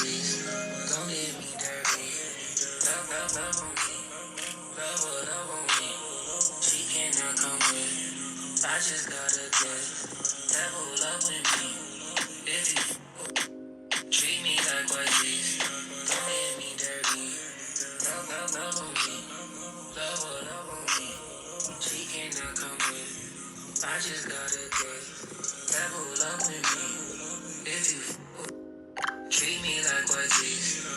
tease. Don't get me dirty. Love on me. Love on me. She cannot come with. I just got a test. Devil up with me. If you treat me like white teeth. Don't get me dirty. Love on me. Love on me. She cannot come with. I just got a test. Devil up with me. If you treat me like white teeth.